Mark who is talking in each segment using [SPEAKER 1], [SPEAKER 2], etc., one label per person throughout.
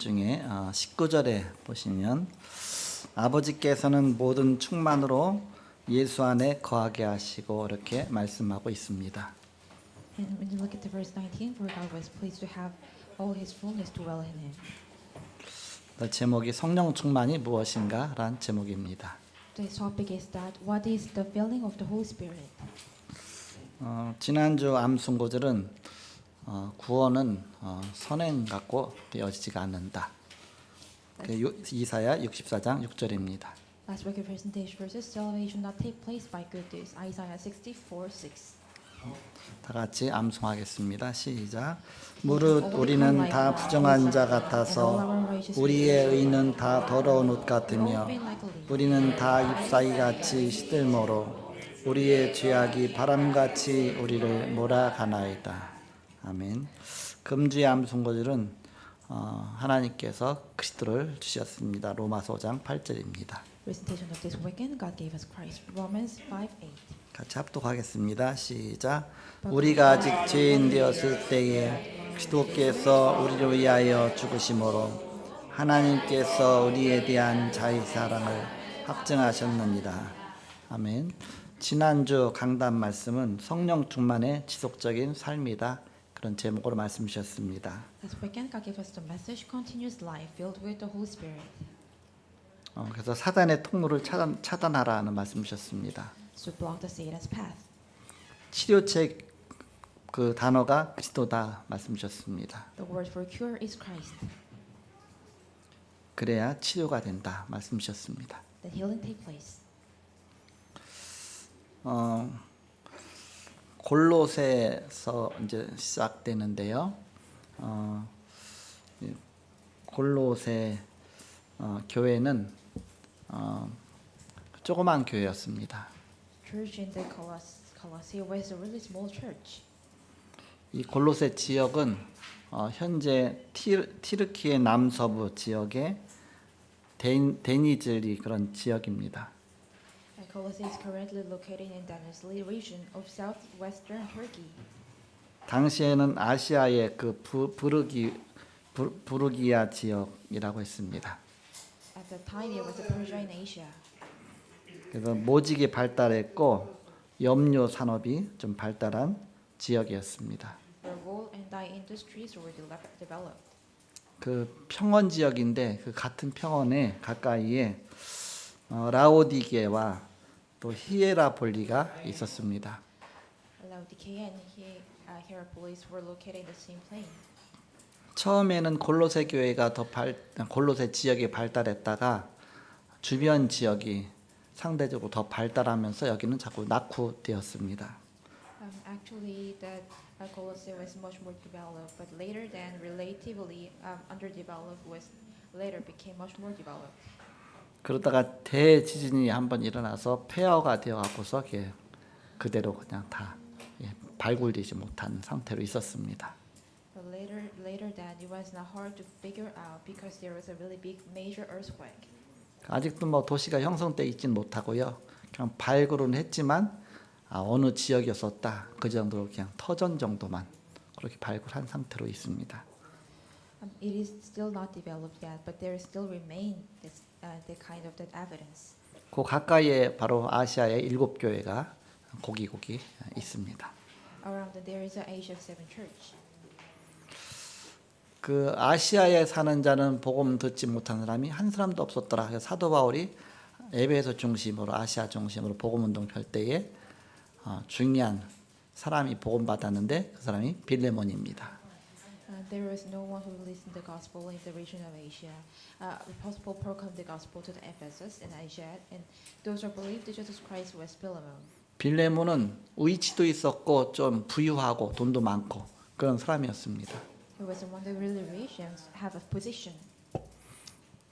[SPEAKER 1] 중에 19절에 보시면 아버지께서는 모든 충만으로 예수 안에 거하게 하시고 이렇게 말씀하고 있습니다.
[SPEAKER 2] And when you look at the verse 19, for God was pleased to have all His fullness dwell in Him.
[SPEAKER 1] 제목이 성령 충만이 무엇인가? 라는 제목입니다.
[SPEAKER 2] Today's topic is that what is the filling of the Holy Spirit?
[SPEAKER 1] 지난주 암순고절은 구원은 선행 갖고 되어지지가 않는다. 이사야 64장 6절입니다.
[SPEAKER 2] Last week, presentation verses salvation not take place by good deeds. Isaiah 64:6.
[SPEAKER 1] 다 같이 암송하겠습니다. 시작. 무릇 우리는 다 부정한 자 같아서 우리의 의는 다 더러운 옷 같으며 우리는 다 잎사귀 같이 시들머로 우리의 죄악이 바람같이 우리를 몰아가나이다. 아멘. 금주의 암송고절은 하나님께서 그리스도를 주셨습니다. 로마서 5장 8절입니다.
[SPEAKER 2] Presentation of this weekend, God gave us Christ. Romans 5:8.
[SPEAKER 1] 같이 합독하겠습니다. 시작. 우리가 아직 죄인 되었을 때에 그리스도께서 우리를 위하여 죽으심으로 하나님께서 우리에 대한 자의 사랑을 확증하셨느니라. 아멘. 지난주 강단 말씀은 성령 충만의 지속적인 삶이다. 그런 제목으로 말씀 주셨습니다.
[SPEAKER 2] This weekend, God gave us the message: continuous life filled with the Holy Spirit.
[SPEAKER 1] 그래서 사단의 통로를 차단하라는 말씀 주셨습니다.
[SPEAKER 2] To block the Satan's path.
[SPEAKER 1] 치료책 그 단어가 그리스도다 말씀 주셨습니다.
[SPEAKER 2] The word for cure is Christ.
[SPEAKER 1] 그래야 치료가 된다 말씀 주셨습니다.
[SPEAKER 2] That healing take place.
[SPEAKER 1] 골로새서 이제 시작되는데요. 골로새 교회는 조그만 교회였습니다.
[SPEAKER 2] Church in the Colossae was a really small church.
[SPEAKER 1] 이 골로새 지역은 현재 티르키의 남서부 지역의 데니즐이 그런 지역입니다.
[SPEAKER 2] Colossae is currently located in Denizli region of southwestern Turkey.
[SPEAKER 1] 당시에는 아시아의 그 부르기아 지역이라고 했습니다.
[SPEAKER 2] At the time, it was a Persia in Asia.
[SPEAKER 1] 그래서 모직이 발달했고 염료 산업이 좀 발달한 지역이었습니다.
[SPEAKER 2] Where wool and dye industries were developed.
[SPEAKER 1] 그 평원 지역인데 그 같은 평원에 가까이에 라오디게와 또 히에라폴리가 있었습니다.
[SPEAKER 2] Laodicea and Hierapolis were located in the same plain.
[SPEAKER 1] 처음에는 골로새 교회가 골로새 지역이 발달했다가 주변 지역이 상대적으로 더 발달하면서 여기는 자꾸 낙후되었습니다.
[SPEAKER 2] Actually, that Colossae was much more developed, but later than relatively underdeveloped was later became much more developed.
[SPEAKER 1] 그러다가 대지진이 한번 일어나서 폐허가 되어갖고서 그대로 그냥 다 발굴되지 못한 상태로 있었습니다.
[SPEAKER 2] But later than it was not hard to figure out because there was a really big major earthquake.
[SPEAKER 1] 아직도 뭐 도시가 형성돼 있진 못하고요. 그냥 발굴은 했지만 어느 지역이었었다 그 정도로 그냥 터전 정도만 그렇게 발굴한 상태로 있습니다.
[SPEAKER 2] It is still not developed yet, but there still remain the kind of that evidence.
[SPEAKER 1] 그 가까이에 바로 아시아의 7교회가 고기고기 있습니다.
[SPEAKER 2] Around there is an Asia 7 church.
[SPEAKER 1] 그 아시아에 사는 자는 복음 듣지 못한 사람이 한 사람도 없었더라. 그래서 사도 바울이 에베소 중심으로 아시아 중심으로 복음 운동 펼 때에 중요한 사람이 복음 받았는데 그 사람이 빌레몬입니다.
[SPEAKER 2] There was no one who listened the gospel in the region of Asia. The apostle proclaimed the gospel to the Ephesus and Asia, and those who believed that Jesus Christ was Philemon.
[SPEAKER 1] 빌레몬은 위치도 있었고 좀 부유하고 돈도 많고 그런 사람이었습니다.
[SPEAKER 2] He was one that really rich and have a position.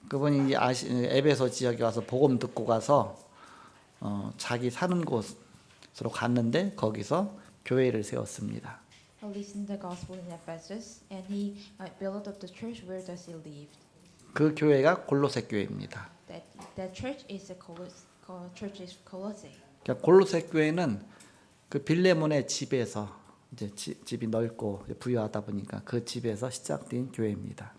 [SPEAKER 1] 그분이 에베소 지역에 와서 복음 듣고 가서 자기 사는 곳으로 갔는데 거기서 교회를 세웠습니다.
[SPEAKER 2] He listened the gospel in Ephesus, and he built up the church where does he lived.
[SPEAKER 1] 그 교회가 골로새 교회입니다.
[SPEAKER 2] That church is church is Colossae.
[SPEAKER 1] 그러니까 골로새 교회는 그 빌레몬의 집에서 이제 집이 넓고 부유하다 보니까 그 집에서 시작된 교회입니다.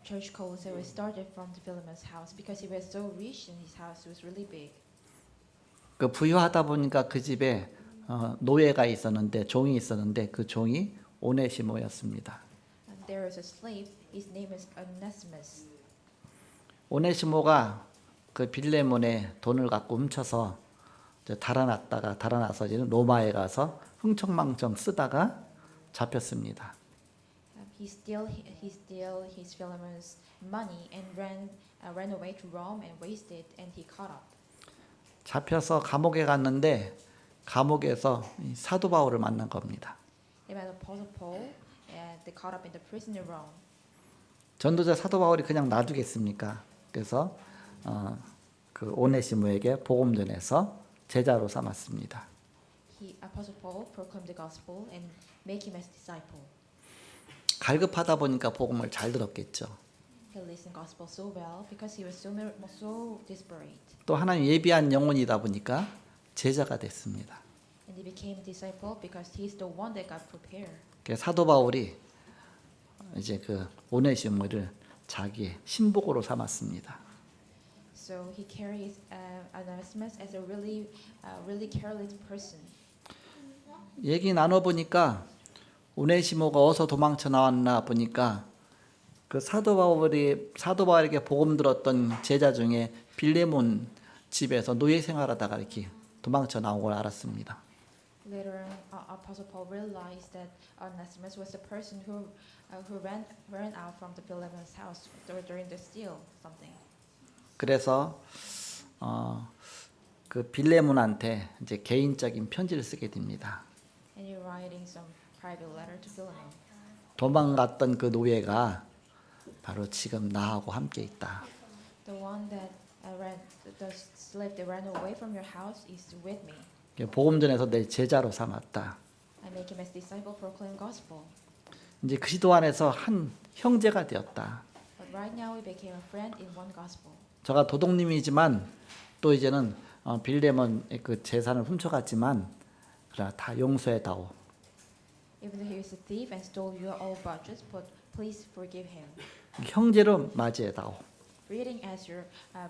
[SPEAKER 2] church Colossae was started from the Philemon's house because he was so rich and his house was really big.
[SPEAKER 1] 그 부유하다 보니까 그 집에 노예가 있었는데 종이 있었는데 그 종이 오네시모였습니다.
[SPEAKER 2] And there was a slave. His name is Onesimus.
[SPEAKER 1] 오네시모가 그 빌레몬의 돈을 갖고 훔쳐서 달아나서 이제 로마에 가서 흥청망청 쓰다가 잡혔습니다.
[SPEAKER 2] He steal his Philemon's money and ran away to Rome and wasted and he caught up.
[SPEAKER 1] 잡혀서 감옥에 갔는데 감옥에서 이 사도 바울을 만난 겁니다.
[SPEAKER 2] They met Apostle Paul and they caught up in the prison in Rome.
[SPEAKER 1] 전도자 사도 바울이 그냥 놔두겠습니까? 그래서 그 오네시모에게 복음 전해서 제자로 삼았습니다.
[SPEAKER 2] Apostle Paul proclaimed the gospel and make him as disciple.
[SPEAKER 1] 갈급하다 보니까 복음을 잘 들었겠죠.
[SPEAKER 2] He listened gospel so well because he was so desperate.
[SPEAKER 1] 또 하나님 예비한 영혼이다 보니까 제자가 됐습니다.
[SPEAKER 2] And he became a disciple because he's the one that got prepared.
[SPEAKER 1] 그래서 사도 바울이 이제 그 오네시모를 자기의 신복으로 삼았습니다.
[SPEAKER 2] So he carries Onesimus as a really careless person.
[SPEAKER 1] 얘기 나눠 보니까 오네시모가 어디서 도망쳐 나왔나 보니까 그 사도 바울에게 복음 들었던 제자 중에 빌레몬 집에서 노예 생활하다가 이렇게 도망쳐 나온 걸 알았습니다.
[SPEAKER 2] Later, Apostle Paul realized that Onesimus was the person who ran out from the Philemon's house during the steal something.
[SPEAKER 1] 그래서 그 빌레몬한테 이제 개인적인 편지를 쓰게 됩니다.
[SPEAKER 2] And he writing some private letter to Philemon.
[SPEAKER 1] 도망갔던 그 노예가 바로 지금 나하고 함께 있다.
[SPEAKER 2] The one that the slave that ran away from your house is with me.
[SPEAKER 1] 복음 전에서 내 제자로 삼았다.
[SPEAKER 2] I make him as disciple, proclaim gospel.
[SPEAKER 1] 이제 그리스도 안에서 한 형제가 되었다.
[SPEAKER 2] But right now we became a friend in one gospel.
[SPEAKER 1] 저가 도둑님이지만 또 이제는 빌레몬의 그 재산을 훔쳐갔지만 그러나 다 용서해다오.
[SPEAKER 2] Even though he was a thief and stole your old budgets, but please forgive him.
[SPEAKER 1] 형제로 맞이해다오.
[SPEAKER 2] Reading as your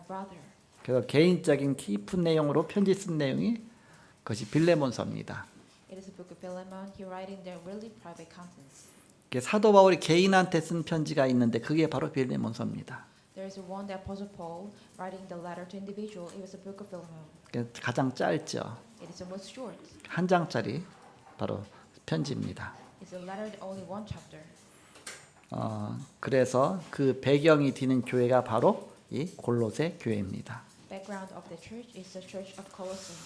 [SPEAKER 2] brother.
[SPEAKER 1] 그래서 개인적인 깊은 내용으로 편지 쓴 내용이 그것이 빌레몬서입니다.
[SPEAKER 2] It is a book of Philemon. He writing their really private contents.
[SPEAKER 1] 사도 바울이 개인한테 쓴 편지가 있는데 그게 바로 빌레몬서입니다.
[SPEAKER 2] There is one that Apostle Paul writing the letter to individual. It was a book of Philemon.
[SPEAKER 1] 가장 짧죠.
[SPEAKER 2] It is the most short.
[SPEAKER 1] 한 장짜리 바로 편지입니다.
[SPEAKER 2] It's a letter only one chapter.
[SPEAKER 1] 그래서 그 배경이 되는 교회가 바로 이 골로새 교회입니다.
[SPEAKER 2] Background of the church is the church of Colossae.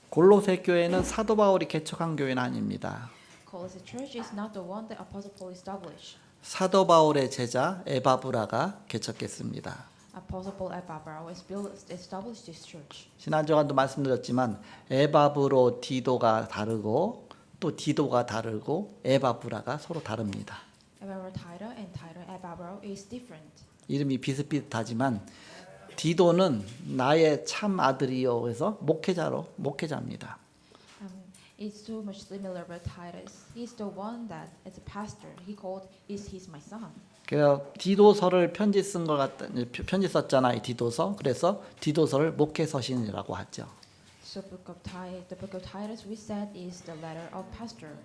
[SPEAKER 1] 골로새 교회는 사도 바울이 개척한 교회는 아닙니다.
[SPEAKER 2] Colossae church is not the one that Apostle Paul established.
[SPEAKER 1] 사도 바울의 제자 에바브라가 개척했습니다.
[SPEAKER 2] Apostle Paul at Barbara established this church.
[SPEAKER 1] 지난주간도 말씀드렸지만 에바브로 디도가 다르고 또 디도가 다르고 에바브라가 서로 다릅니다.
[SPEAKER 2] However, Titus and Titus at Barbara is different.
[SPEAKER 1] 이름이 비슷비슷하지만 디도는 나의 참 아들이요 해서 목회자입니다.
[SPEAKER 2] It's so much similar with Titus. He's the one that, as a pastor, he called, he's my son.
[SPEAKER 1] 그래서 디도서를 편지 편지 썼잖아 이 디도서. 그래서 디도서를 목회서신이라고 하죠.
[SPEAKER 2] So the book of Titus we said is the letter of pastor.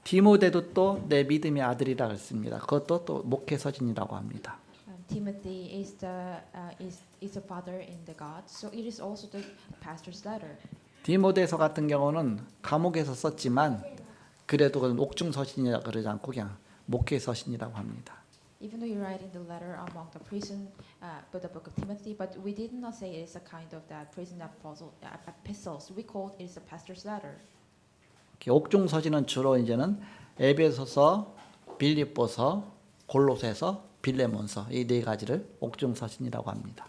[SPEAKER 1] 디모데도 또 내 믿음의 아들이라 했습니다. 그것도 또 목회서신이라고 합니다.
[SPEAKER 2] Timothy is a father in the God. So it is also the pastor's letter.
[SPEAKER 1] 디모데서 같은 경우는 감옥에서 썼지만 그래도 그건 옥중서신이라 그러지 않고 그냥 목회서신이라고 합니다.
[SPEAKER 2] Even though you're writing the letter among the prison, but the book of Timothy, but we did not say it is a kind of that prison epistles. We called it is a pastor's letter.
[SPEAKER 1] 옥중서신은 주로 이제는 에베소서, 빌립보서, 골로새서, 빌레몬서 이 네 가지를 옥중서신이라고 합니다.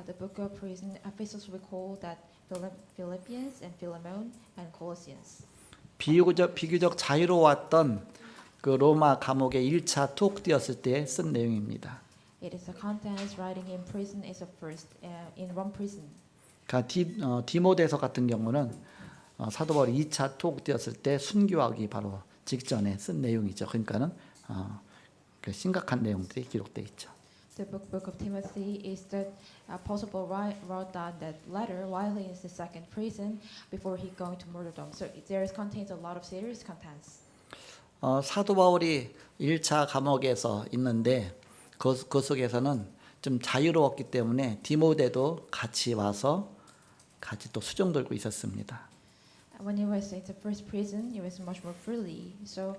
[SPEAKER 2] The book of prison epistles we call that Philippians and Philemon and Colossians.
[SPEAKER 1] 비교적 자유로웠던 그 로마 감옥에 1차 투옥되었을 때 쓴 내용입니다.
[SPEAKER 2] It is the contents writing in prison is a first in Rome prison.
[SPEAKER 1] 그러니까 디모데서 같은 경우는 사도 바울이 2차 투옥되었을 때 순교하기 바로 직전에 쓴 내용이죠. 그러니까는 심각한 내용들이 기록되어 있죠.
[SPEAKER 2] The book of Timothy is that Apostle Paul wrote down that letter while he is in the second prison before he going to martyrdom. So there contains a lot of serious contents.
[SPEAKER 1] 사도 바울이 1차 감옥에서 있는데 그 속에서는 좀 자유로웠기 때문에 디모데도 같이 와서 같이 또 수종 들고 있었습니다.
[SPEAKER 2] When he was in the first prison, he was much more freely. So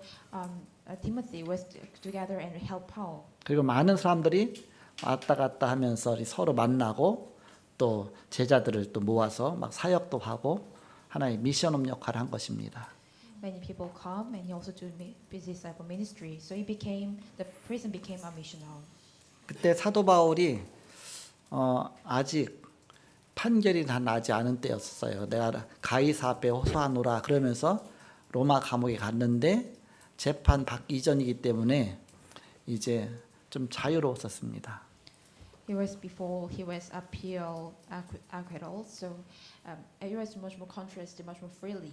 [SPEAKER 2] Timothy was together and helped Paul.
[SPEAKER 1] 그리고 많은 사람들이 왔다 갔다 하면서 서로 만나고 또 제자들을 또 모아서 막 사역도 하고 하나의 미션업 역할을 한 것입니다.
[SPEAKER 2] Many people come, and he also do disciple ministry. So the prison became a mission home.
[SPEAKER 1] 그때 사도 바울이 아직 판결이 다 나지 않은 때였어요. 내가 가이사 앞에 호소하노라 그러면서 로마 감옥에 갔는데 재판 받기 이전이기 때문에 이제 좀 자유로웠었습니다.
[SPEAKER 2] It was before he was acquittal, so it was much more contrasted, much more freely.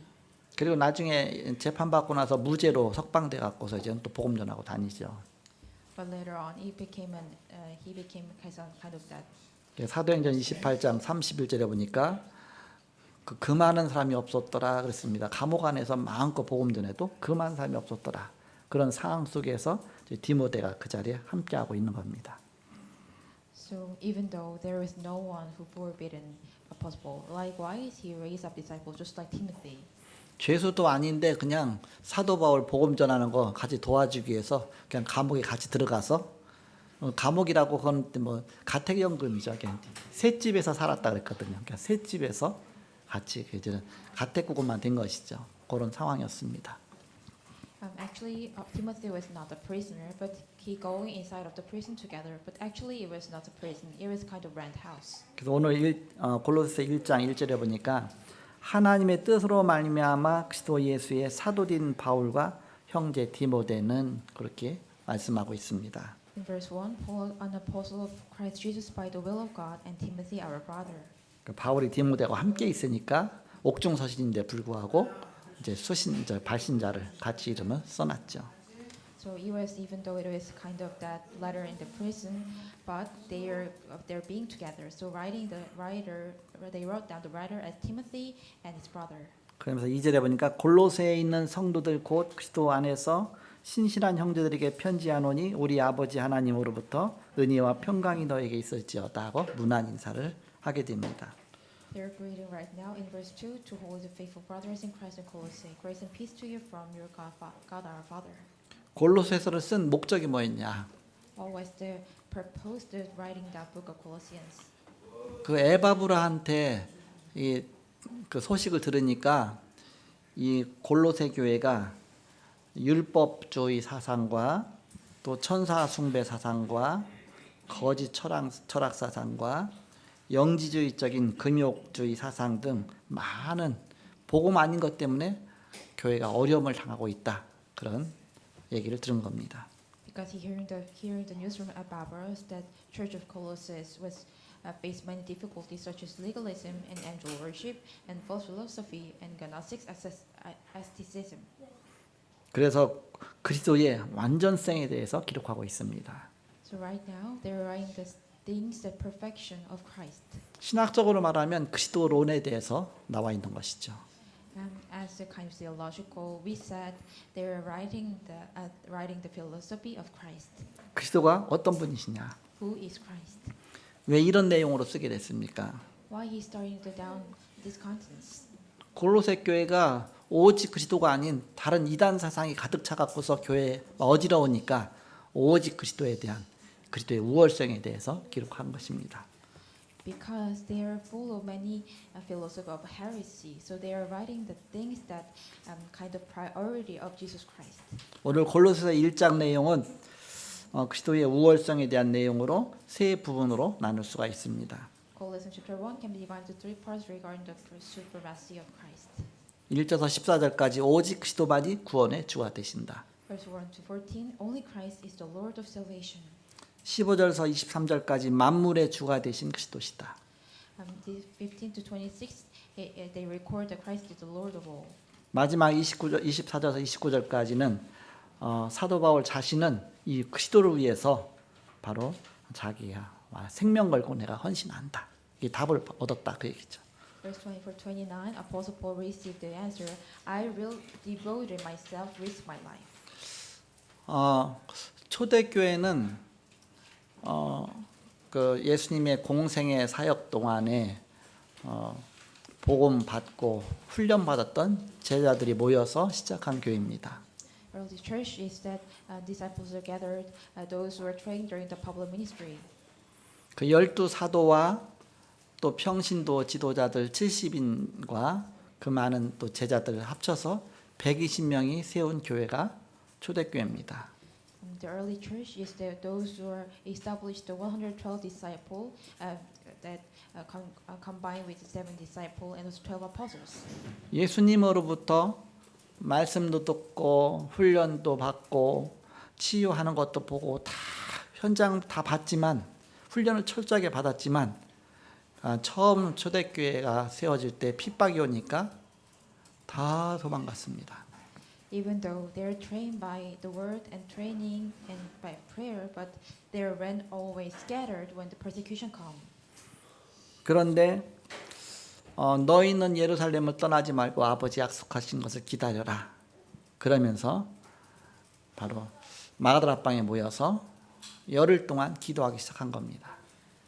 [SPEAKER 1] 그리고 나중에 재판 받고 나서 무죄로 석방돼 갖고서 이제 또 복음 전하고 다니죠.
[SPEAKER 2] But later on, he became kind of that.
[SPEAKER 1] 사도행전 28장 31절에 보니까 그 많은 사람이 없었더라 그랬습니다. 감옥 안에서 마음껏 복음 전해도 그 많은 사람이 없었더라. 그런 상황 속에서 디모데가 그 자리에 함께하고 있는 겁니다.
[SPEAKER 2] So even though there was no one who forbidden Apostle Paul, likewise he raised up disciples just like Timothy.
[SPEAKER 1] 죄수도 아닌데 그냥 사도 바울 복음 전하는 거 같이 도와주기 위해서 그냥 감옥에 같이 들어가서 감옥이라고 그건 뭐 가택연금이죠. 그냥 셋집에서 살았다 그랬거든요. 그러니까 셋집에서 같이 이제 가택구금만 된 것이죠. 그런 상황이었습니다.
[SPEAKER 2] Actually, Timothy was not a prisoner, but he going inside of the prison together. But actually, it was not a prison; it was kind of rent house.
[SPEAKER 1] 그래서 오늘 골로새 1장 1절에 보니까 하나님의 뜻으로 말미암아 그리스도 예수의 사도된 바울과 형제 디모데는 그렇게 말씀하고 있습니다.
[SPEAKER 2] In verse 1, Paul, an apostle of Christ Jesus by the will of God, and Timothy, our brother.
[SPEAKER 1] 바울이 디모데하고 함께 있으니까 옥중서신인데 불구하고 이제 발신자를 같이 이름을 써놨죠.
[SPEAKER 2] So it was, even though it was kind of that letter in the prison, but they're being together. So they wrote down the writer as Timothy and his brother.
[SPEAKER 1] 그러면서 2절에 보니까 골로새에 있는 성도들 곧 그리스도 안에서 신실한 형제들에게 편지하노니 우리 아버지 하나님으로부터 은혜와 평강이 너에게 있을지어다 하고 문안 인사를 하게 됩니다.
[SPEAKER 2] They're greeting right now in verse 2 to all the faithful brothers in Christ and Colossae. Grace and peace to you from your God our Father.
[SPEAKER 1] 골로새서를 쓴 목적이 뭐였냐?
[SPEAKER 2] What was the purpose of writing that book of Colossians?
[SPEAKER 1] 그 에바브라한테 그 소식을 들으니까 이 골로새 교회가 율법주의 사상과 또 천사 숭배 사상과 거짓 철학 사상과 영지주의적인 금욕주의 사상 등 많은 복음 아닌 것 때문에 교회가 어려움을 당하고 있다. 그런 얘기를 들은 겁니다.
[SPEAKER 2] Because hearing the news from Epaphras that Church of Colossus was faced many difficulties such as legalism and angel worship and false philosophy and Gnostic asceticism.
[SPEAKER 1] 그래서 그리스도의 완전성에 대해서 기록하고 있습니다.
[SPEAKER 2] So right now they're writing the things, the perfection of Christ.
[SPEAKER 1] 신학적으로 말하면 그리스도론에 대해서 나와 있는 것이죠.
[SPEAKER 2] As a kind of theological, we said they're writing the philosophy of Christ.
[SPEAKER 1] 그리스도가 어떤 분이시냐?
[SPEAKER 2] Who is Christ?
[SPEAKER 1] 왜 이런 내용으로 쓰게 됐습니까?
[SPEAKER 2] Why he starting to down these contents?
[SPEAKER 1] 골로새 교회가 오직 그리스도가 아닌 다른 이단 사상이 가득 차 갖고서 교회에 어지러우니까 오직 그리스도에 대한 그리스도의 우월성에 대해서 기록한 것입니다.
[SPEAKER 2] Because they are full of many philosophy of heresy, so they are writing the things that kind of priority of Jesus Christ.
[SPEAKER 1] 오늘 골로새서 1장 내용은 그리스도의 우월성에 대한 내용으로 세 부분으로 나눌 수가 있습니다.
[SPEAKER 2] Colossians chapter 1 can be divided into three parts regarding the supremacy of Christ.
[SPEAKER 1] 1절에서 14절까지 오직 그리스도만이 구원의 주가 되신다.
[SPEAKER 2] Verse 1 to 14, only Christ is the Lord of salvation.
[SPEAKER 1] 15절에서 23절까지 만물의 주가 되신 그리스도시다.
[SPEAKER 2] 15 to 26, they record that Christ is the Lord of all.
[SPEAKER 1] 마지막 24절에서 29절까지는 사도 바울 자신은 이 그리스도를 위해서 바로 자기야 생명 걸고 내가 헌신한다. 이 답을 얻었다 그 얘기죠.
[SPEAKER 2] Verse 24-29, Apostle Paul received the answer, I will devote myself, risk my life.
[SPEAKER 1] 초대교회는 그 예수님의 공생의 사역 동안에 복음 받고 훈련 받았던 제자들이 모여서 시작한 교회입니다.
[SPEAKER 2] Early church is that disciples are gathered, those who are trained during the public ministry.
[SPEAKER 1] 그 12사도와 또 평신도 지도자들 70인과 그 많은 또 제자들을 합쳐서 120명이 세운 교회가 초대교회입니다.
[SPEAKER 2] The early church is those who are established the 112 disciple that combined with the 7 disciple and those 12 apostles.
[SPEAKER 1] 예수님으로부터 말씀도 듣고 훈련도 받고 치유하는 것도 보고 다 현장 다 봤지만 훈련을 철저하게 받았지만 처음 초대교회가 세워질 때 핍박이 오니까 다 도망갔습니다.
[SPEAKER 2] Even though they're trained by the word and training and by prayer, but they ran always scattered when the persecution come.
[SPEAKER 1] 그런데 너희는 예루살렘을 떠나지 말고 아버지 약속하신 것을 기다려라. 그러면서 바로 마가다락방에 모여서 열흘 동안 기도하기 시작한 겁니다.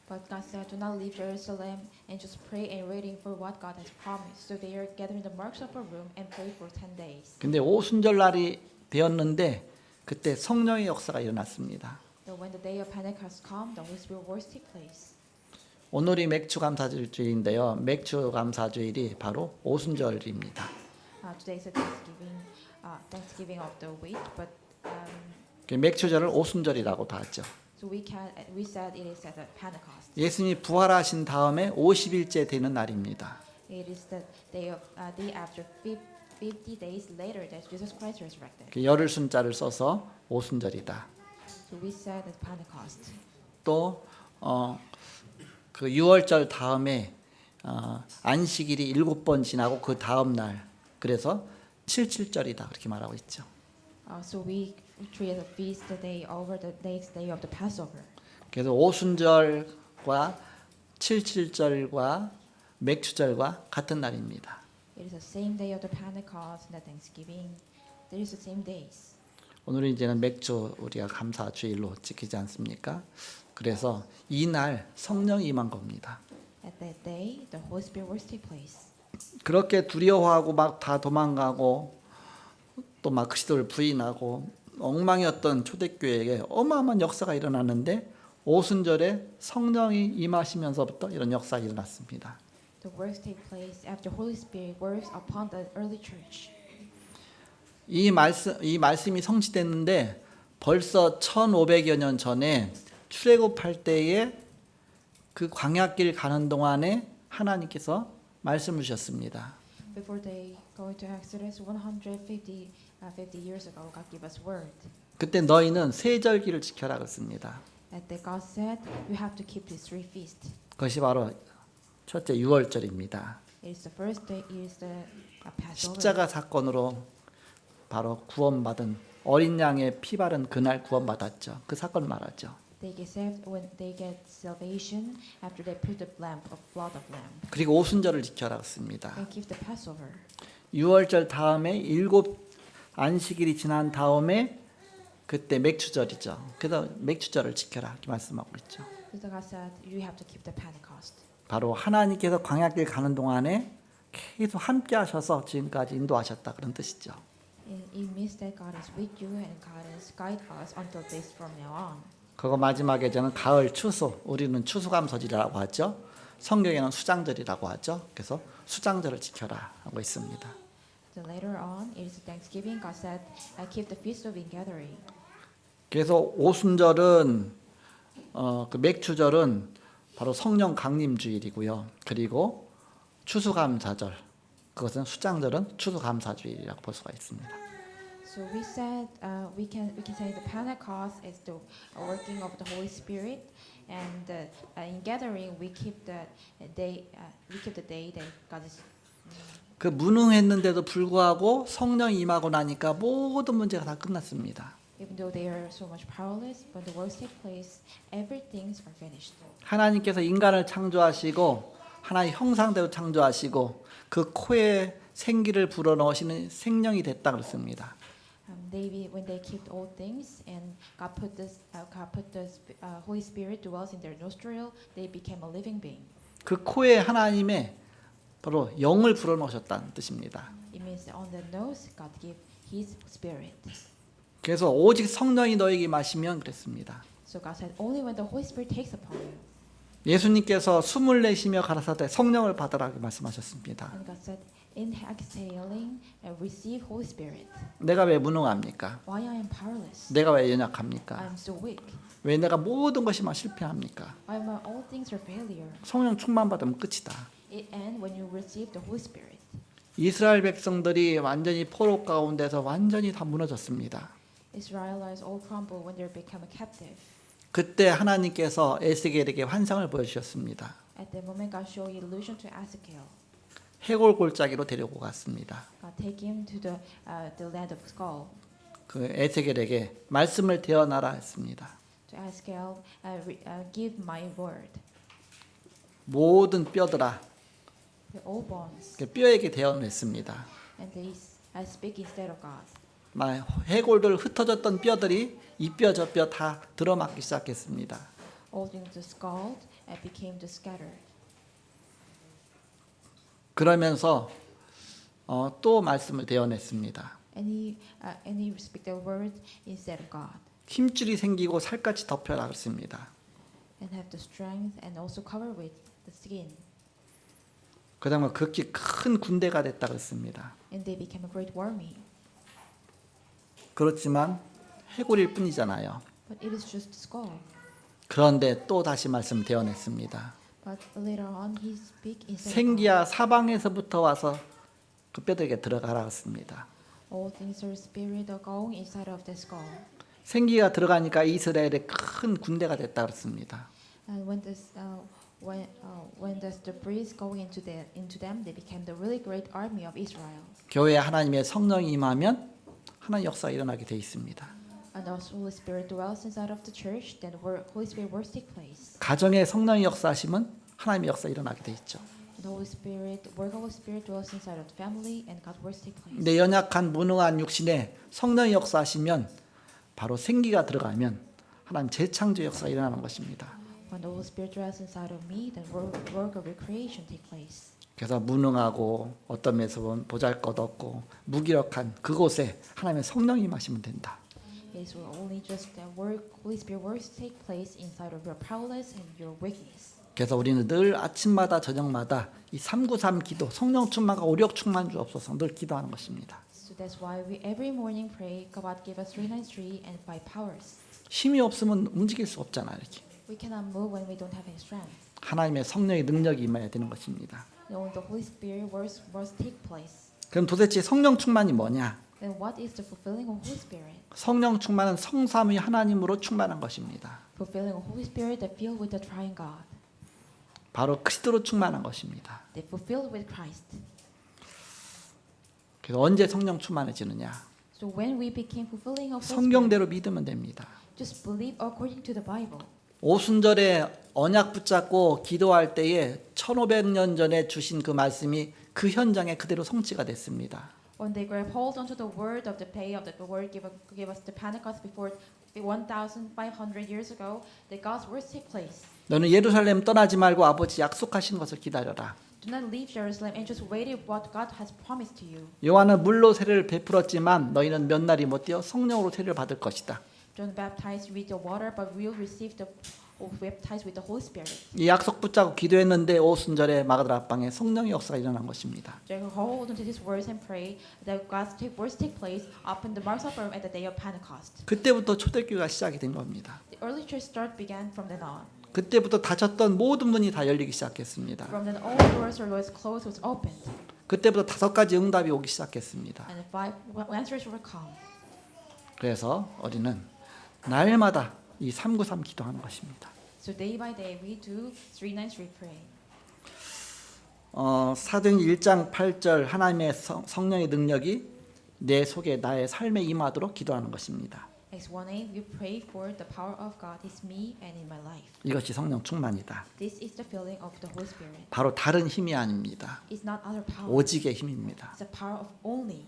[SPEAKER 2] But God said, do not leave Jerusalem and just pray and waiting for what God has promised. So they are gathering the marks of a room and pray for 10 days.
[SPEAKER 1] 근데 오순절 날이 되었는데 그때 성령의 역사가 일어났습니다.
[SPEAKER 2] So when the day of Pentecost come, the Holy Spirit works take place.
[SPEAKER 1] 오늘이 맥주 감사주일인데요. 맥주 감사주일이 바로 오순절입니다.
[SPEAKER 2] Today is a Thanksgiving of the week, but
[SPEAKER 1] 맥주절을 오순절이라고도 하죠.
[SPEAKER 2] so we said it is at a Pentecost.
[SPEAKER 1] 예수님이 부활하신 다음에 50일째 되는 날입니다.
[SPEAKER 2] It is the day after 50 days later that Jesus Christ resurrected.
[SPEAKER 1] 열흘 순자를 써서 오순절이다.
[SPEAKER 2] So we said at Pentecost.
[SPEAKER 1] 또 그 6월절 다음에 안식일이 7번 지나고 그 다음 날 그래서 77절이다 그렇게 말하고 있죠.
[SPEAKER 2] So we treat the feast the day over the next day of the Passover.
[SPEAKER 1] 그래서 오순절과 77절과 맥주절과 같은 날입니다.
[SPEAKER 2] It is the same day of the Pentecost and the Thanksgiving. There is the same days.
[SPEAKER 1] 오늘은 이제는 맥주 우리가 감사주일로 지키지 않습니까? 그래서 이날 성령이 임한 겁니다.
[SPEAKER 2] At that day, the Holy Spirit works take place.
[SPEAKER 1] 그렇게 두려워하고 막 다 도망가고 또 막 그리스도를 부인하고 엉망이었던 초대교회에 어마어마한 역사가 일어났는데 오순절에 성령이 임하시면서부터 이런 역사가 일어났습니다.
[SPEAKER 2] The works take place after Holy Spirit works upon the early church.
[SPEAKER 1] 이 말씀이 성취됐는데 벌써 1500여 년 전에 출애굽할 때에 그 광야길 가는 동안에 하나님께서 말씀을 주셨습니다.
[SPEAKER 2] Before they go into Exodus 150 years ago, God gave us word.
[SPEAKER 1] 그때 너희는 세절기를 지켜라 그랬습니다.
[SPEAKER 2] At that God said, you have to keep these 3 feasts.
[SPEAKER 1] 그것이 바로 첫째 6월절입니다.
[SPEAKER 2] It is the first day, it is the Passover.
[SPEAKER 1] 십자가 사건으로 바로 구원받은 어린 양의 피 바른 그날 구원받았죠. 그 사건을 말하죠.
[SPEAKER 2] They get saved when they get salvation after they put the lamp of blood of lamb.
[SPEAKER 1] 그리고 오순절을 지켜라 그랬습니다.
[SPEAKER 2] And keep the Passover.
[SPEAKER 1] 6월절 다음에 7 안식일이 지난 다음에 그때 맥주절이죠. 그래서 맥주절을 지켜라 이렇게 말씀하고 있죠.
[SPEAKER 2] So God said, you have to keep the Pentecost.
[SPEAKER 1] 바로 하나님께서 광야길 가는 동안에 계속 함께 하셔서 지금까지 인도하셨다 그런 뜻이죠.
[SPEAKER 2] It means that God is with you and God has guide us until this from now on.
[SPEAKER 1] 그거 마지막에 저는 가을 추수, 우리는 추수감사절이라고 하죠. 성경에는 수장절이라고 하죠. 그래서 수장절을 지켜라 하고 있습니다.
[SPEAKER 2] So later on, it is Thanksgiving. God said, keep the feast of ingathering.
[SPEAKER 1] 그래서 오순절은 그 맥주절은 바로 성령 강림 주일이고요. 그리고 추수감사절, 그것은 수장절은 추수감사주일이라고 볼 수가 있습니다.
[SPEAKER 2] So we said we can say the Pentecost is the working of the Holy Spirit, and in gathering we keep the day that God is.
[SPEAKER 1] 그 무능했는데도 불구하고 성령이 임하고 나니까 모든 문제가 다 끝났습니다.
[SPEAKER 2] Even though they are so much powerless, when the works take place, everything's are finished.
[SPEAKER 1] 하나님께서 인간을 창조하시고 하나의 형상대로 창조하시고 그 코에 생기를 불어넣으시는 생명이 됐다 그랬습니다.
[SPEAKER 2] When they kept all things and God put the Holy Spirit dwells in their nostril, they became a living being.
[SPEAKER 1] 그 코에 하나님의 바로 영을 불어넣으셨다는 뜻입니다.
[SPEAKER 2] It means that on the nose, God gave His Spirit.
[SPEAKER 1] 그래서 오직 성령이 너에게 마시면 그랬습니다.
[SPEAKER 2] So God said, only when the Holy Spirit takes upon you.
[SPEAKER 1] 예수님께서 숨을 내쉬며 가라사대 성령을 받으라고 말씀하셨습니다.
[SPEAKER 2] And God said, in exhaling, receive Holy Spirit.
[SPEAKER 1] 내가 왜 무능합니까?
[SPEAKER 2] Why I am powerless?
[SPEAKER 1] 내가 왜
[SPEAKER 2] I
[SPEAKER 1] 연약합니까?
[SPEAKER 2] am so weak.
[SPEAKER 1] 왜 내가 모든 것이 막 실패합니까?
[SPEAKER 2] Why all things are failure?
[SPEAKER 1] 성령 충만 받으면 끝이다.
[SPEAKER 2] It ends when you receive the Holy Spirit.
[SPEAKER 1] 이스라엘 백성들이 완전히 포로 가운데서 완전히 다 무너졌습니다.
[SPEAKER 2] Israelites all crumble when they become a captive.
[SPEAKER 1] 그때 하나님께서 에스겔에게 환상을 보여주셨습니다.
[SPEAKER 2] At the moment, God showed illusion to Ezekiel.
[SPEAKER 1] 해골 골짜기로 데리고 갔습니다.
[SPEAKER 2] God take him to the land of skull.
[SPEAKER 1] 그 에스겔에게 말씀을 대어나라 했습니다.
[SPEAKER 2] To Ezekiel, give my word.
[SPEAKER 1] 모든 뼈들아,
[SPEAKER 2] The all bones,
[SPEAKER 1] 그 뼈에게 대어냈습니다.
[SPEAKER 2] and they speak instead of God.
[SPEAKER 1] 해골들 흩어졌던 뼈들이 이 뼈 저 뼈 다 들어맞기 시작했습니다.
[SPEAKER 2] All things the skull became the scattered.
[SPEAKER 1] 그러면서 또 말씀을 대어냈습니다.
[SPEAKER 2] And he speak the word instead of God.
[SPEAKER 1] 힘줄이 생기고 살같이 덮여라 그랬습니다.
[SPEAKER 2] And have the strength and also cover with the skin.
[SPEAKER 1] 그다음에 극히 큰 군대가 됐다 그랬습니다.
[SPEAKER 2] And they became a great army.
[SPEAKER 1] 그렇지만 해골일 뿐이잖아요.
[SPEAKER 2] But it is just skull.
[SPEAKER 1] 그런데 또 다시 말씀 대어냈습니다.
[SPEAKER 2] But later on he speak instead of God.
[SPEAKER 1] 생기야 사방에서부터 와서 그 뼈들에게 들어가라 했습니다.
[SPEAKER 2] All things are spirit are going inside of the skull.
[SPEAKER 1] 생기가 들어가니까 이스라엘의 큰 군대가 됐다 그랬습니다.
[SPEAKER 2] And when the breeze going into them, they became the really great army of Israel.
[SPEAKER 1] 교회에 하나님의 성령이 임하면 하나님의 역사가 일어나게 돼 있습니다.
[SPEAKER 2] And also Holy Spirit dwells inside of the church, then Holy Spirit works take place.
[SPEAKER 1] 가정에 성령이 역사하시면 하나님의 역사 일어나게 돼 있죠.
[SPEAKER 2] The Holy Spirit dwells inside of the family, and God works take place.
[SPEAKER 1] 내 연약한 무능한 육신에 성령이 역사하시면 바로 생기가 들어가면 하나님 재창조 역사가 일어나는 것입니다.
[SPEAKER 2] When the Holy Spirit dwells inside of me, then work of recreation take place.
[SPEAKER 1] 그래서 무능하고 어떤 면에서 보면 보잘것없고 무기력한 그곳에 하나님의 성령이 임하시면 된다.
[SPEAKER 2] It will only just Holy Spirit works take place inside of your powerless and your weakness.
[SPEAKER 1] 그래서 우리는 늘 아침마다 저녁마다 이 393 기도 성령 충만과 오력 충만 주옵소서 늘 기도하는 것입니다.
[SPEAKER 2] So that's why we every morning pray, God give us 393 and 5 powers.
[SPEAKER 1] 힘이 없으면 움직일 수 없잖아요. 이렇게.
[SPEAKER 2] We cannot move when we don't have any strength.
[SPEAKER 1] 하나님의 성령의 능력이 임해야 되는 것입니다.
[SPEAKER 2] Only the Holy Spirit works take place.
[SPEAKER 1] 그럼 도대체 성령 충만이 뭐냐?
[SPEAKER 2] Then what is the fulfilling of Holy Spirit?
[SPEAKER 1] 성령 충만은 성삼위 하나님으로 충만한 것입니다.
[SPEAKER 2] Fulfilling of Holy Spirit that filled with the Triune God.
[SPEAKER 1] 바로 그리스도로 충만한 것입니다.
[SPEAKER 2] They fulfilled with Christ.
[SPEAKER 1] 그래서 언제 성령 충만해지느냐?
[SPEAKER 2] So when we became fulfilling of Holy Spirit,
[SPEAKER 1] 성경대로 믿으면 됩니다.
[SPEAKER 2] just believe according to the Bible.
[SPEAKER 1] 오순절에 언약 붙잡고 기도할 때에 1500년 전에 주신 그 말씀이 그 현장에 그대로 성취가 됐습니다.
[SPEAKER 2] When they grab hold onto the word of the pay of the word give us the Pentecost before 1,500 years ago, that God's words take place.
[SPEAKER 1] 너는 예루살렘 떠나지 말고 아버지 약속하신 것을 기다려라.
[SPEAKER 2] Do not leave Jerusalem and just wait what God has promised to you.
[SPEAKER 1] 요한은 물로 세례를 베풀었지만 너희는 몇 날이 못 되어 성령으로 세례를 받을 것이다.
[SPEAKER 2] John baptized with the water, but will receive the baptized with the Holy Spirit.
[SPEAKER 1] 이 약속 붙잡고 기도했는데 오순절에 마가다라 방에 성령의 역사가 일어난 것입니다.
[SPEAKER 2] They hold onto these words and pray that God's words take place upon the Mark's Supper at the day of Pentecost.
[SPEAKER 1] 그때부터 초대교회가 시작이 된 겁니다.
[SPEAKER 2] The early church began from then on.
[SPEAKER 1] 그때부터 닫혔던 모든 문이 다 열리기 시작했습니다.
[SPEAKER 2] From then all doors was closed, was opened,
[SPEAKER 1] 그때부터 5가지 응답이 오기 시작했습니다.
[SPEAKER 2] and the 5 answers were come.
[SPEAKER 1] 그래서 우리는 날마다 이 393 기도하는 것입니다.
[SPEAKER 2] So day by day we do 393 pray.
[SPEAKER 1] 사도행 1장 8절 하나님의 성령의 능력이 내 속에 나의 삶에 임하도록 기도하는 것입니다.
[SPEAKER 2] Acts 1:8, we pray for the power of God is me and in my life.
[SPEAKER 1] 이것이 성령 충만이다.
[SPEAKER 2] This is the filling of the Holy Spirit.
[SPEAKER 1] 바로 다른 힘이 아닙니다.
[SPEAKER 2] It's not other power.
[SPEAKER 1] 오직의 힘입니다.
[SPEAKER 2] It's the power of only.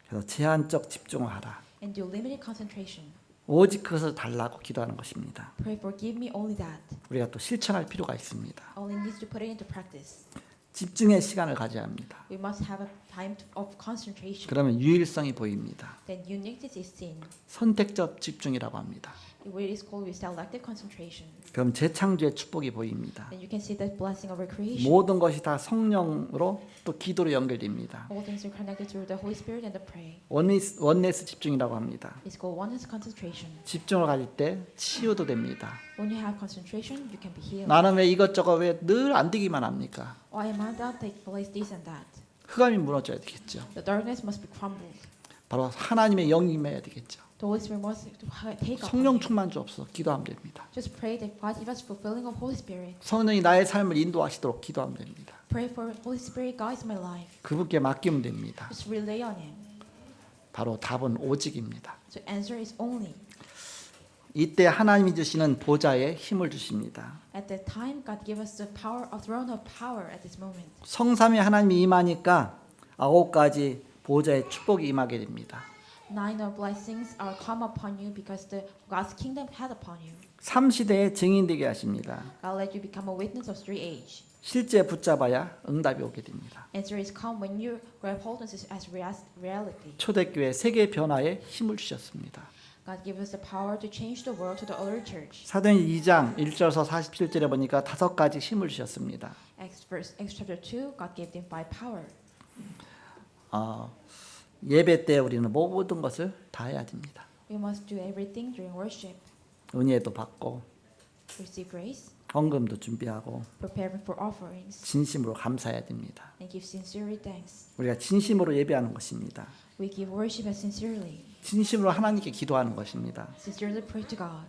[SPEAKER 1] 그래서 제한적 집중을 하라.
[SPEAKER 2] And do limited concentration.
[SPEAKER 1] 오직 그것을 달라고 기도하는 것입니다.
[SPEAKER 2] Pray for give me only that.
[SPEAKER 1] 우리가 또 실천할 필요가 있습니다.
[SPEAKER 2] Only needs to put it into practice.
[SPEAKER 1] 집중의 시간을 가져야 합니다.
[SPEAKER 2] We must have a time of concentration.
[SPEAKER 1] 그러면 유일성이 보입니다.
[SPEAKER 2] Then uniqueness is seen.
[SPEAKER 1] 선택적 집중이라고 합니다.
[SPEAKER 2] It is called with selective concentration.
[SPEAKER 1] 그럼 재창조의 축복이 보입니다.
[SPEAKER 2] Then you can see the blessing of recreation.
[SPEAKER 1] 모든 것이 다 성령으로 또 기도로 연결됩니다.
[SPEAKER 2] All things are connected through the Holy Spirit and the pray.
[SPEAKER 1] 원네스 집중이라고 합니다.
[SPEAKER 2] It's called oneness concentration.
[SPEAKER 1] 집중을 가질 때 치유도 됩니다.
[SPEAKER 2] When you have concentration, you can be healed.
[SPEAKER 1] 나는 왜 이것저것 왜 늘 안 되기만 합니까?
[SPEAKER 2] Why might that take place this and that?
[SPEAKER 1] 흑암이 무너져야 되겠죠.
[SPEAKER 2] The darkness must be crumbled.
[SPEAKER 1] 바로 하나님의 영이 임해야 되겠죠.
[SPEAKER 2] The Holy Spirit must take up.
[SPEAKER 1] 성령 충만 주옵소서 기도하면 됩니다.
[SPEAKER 2] Just pray that God give us fulfilling of Holy Spirit.
[SPEAKER 1] 성령이 나의 삶을 인도하시도록 기도하면 됩니다.
[SPEAKER 2] Pray for Holy Spirit guides my life.
[SPEAKER 1] 그분께 맡기면 됩니다.
[SPEAKER 2] Just rely on Him.
[SPEAKER 1] 바로 답은 오직입니다.
[SPEAKER 2] So answer is only.
[SPEAKER 1] 이때 하나님이 주시는 보좌에 힘을 주십니다.
[SPEAKER 2] At that time, God give us the power, a throne of power at this moment.
[SPEAKER 1] 성삼위 하나님이 임하니까 9가지 보좌의 축복이 임하게 됩니다.
[SPEAKER 2] 9 of blessings are come upon you because the God's kingdom had upon you.
[SPEAKER 1] 3시대의 증인되게 하십니다.
[SPEAKER 2] God let you become a witness of 3 age.
[SPEAKER 1] 실제 붙잡아야 응답이 오게 됩니다.
[SPEAKER 2] Answer is come when you grab hold of this as reality.
[SPEAKER 1] 초대교회 세계 변화에 힘을 주셨습니다.
[SPEAKER 2] God give us the power to change the world to the other church.
[SPEAKER 1] 사도행 2장 1절에서 47절에 보니까 5가지 힘을 주셨습니다.
[SPEAKER 2] Acts chapter 2, God gave them by power.
[SPEAKER 1] 예배 때 우리는 모든 것을 다 해야 됩니다.
[SPEAKER 2] We must do everything during worship.
[SPEAKER 1] 은혜도 받고
[SPEAKER 2] Receive grace,
[SPEAKER 1] 헌금도 준비하고
[SPEAKER 2] prepare for offerings,
[SPEAKER 1] 진심으로 감사해야 됩니다.
[SPEAKER 2] and give sincerely thanks.
[SPEAKER 1] 우리가 진심으로 예배하는 것입니다.
[SPEAKER 2] We give worship as sincerely.
[SPEAKER 1] 진심으로 하나님께 기도하는 것입니다.
[SPEAKER 2] Sincerely pray to God.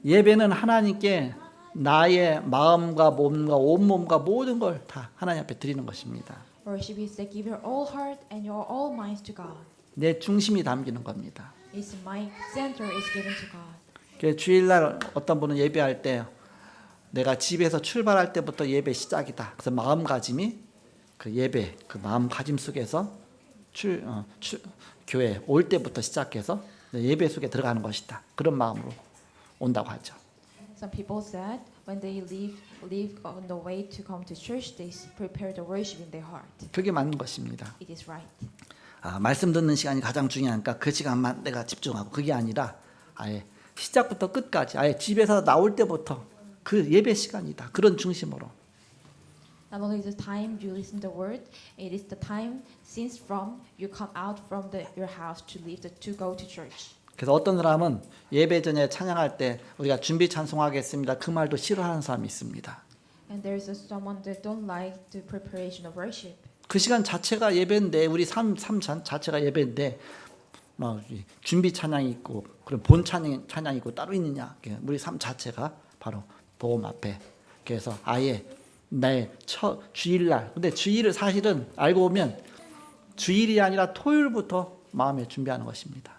[SPEAKER 1] 예배는 하나님께 나의 마음과 몸과 온몸과 모든 걸 다 하나님 앞에 드리는 것입니다.
[SPEAKER 2] Worship is to give your all heart and your all minds to God.
[SPEAKER 1] 내 중심이 담기는 겁니다.
[SPEAKER 2] It's my center is given to God.
[SPEAKER 1] 그래서 주일날 어떤 분은 예배할 때 내가 집에서 출발할 때부터 예배 시작이다. 그래서 마음가짐이 그 예배, 그 마음가짐 속에서 교회 올 때부터 시작해서 예배 속에 들어가는 것이다. 그런 마음으로 온다고 하죠.
[SPEAKER 2] Some people said when they leave on the way to come to church, they prepare the worship in their heart.
[SPEAKER 1] 그게 맞는 것입니다.
[SPEAKER 2] It is right.
[SPEAKER 1] 말씀 듣는 시간이 가장 중요하니까 그 시간만 내가 집중하고 그게 아니라 아예 시작부터 끝까지 아예 집에서 나올 때부터 그 예배 시간이다. 그런 중심으로.
[SPEAKER 2] Not only the time you listen the word, it is the time since from you come out from your house to leave to go to church.
[SPEAKER 1] 그래서 어떤 사람은 예배 전에 찬양할 때 우리가 준비 찬송하겠습니다. 그 말도 싫어하는 사람이 있습니다.
[SPEAKER 2] And there is someone that don't like the preparation of worship.
[SPEAKER 1] 그 시간 자체가 예배인데 우리 삶 자체가 예배인데 뭐 준비 찬양이 있고 그럼 본 찬양이 있고 따로 있느냐? 우리 삶 자체가 바로 복음 앞에. 그래서 아예 내 주일날 근데 주일을 사실은 알고 보면 주일이 아니라 토요일부터 마음에 준비하는 것입니다.